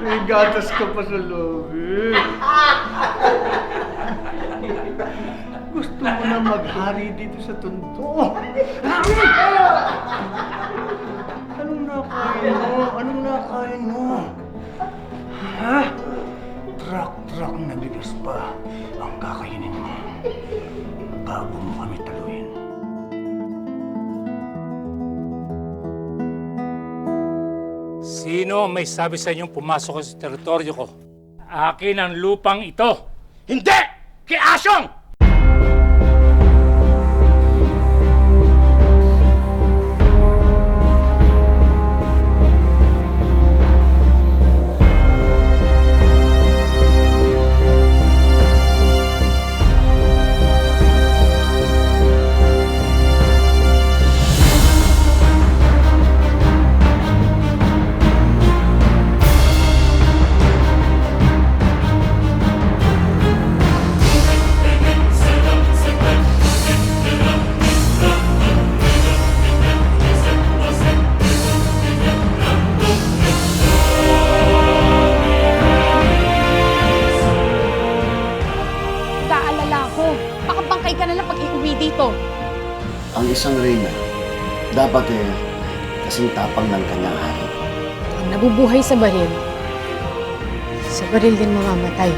May gatas ka pa sa loob eh. Gusto mo na maghari dito sa tundo. Anong nakain mo? Anong nakain mo? Ha? Truck na bigas pa ang kakainin mo bago mo kami taluin. Sino ang may sabi sa inyong pumasok sa teritoryo ko? Akin ang lupang ito! Hindi! Kay Asyong! Makabangkay ka na lang pag iuwi dito. Ang isang reyna, dapat kasing tapang ng kanyang hari. Ang nabubuhay sa baril din mamamatay.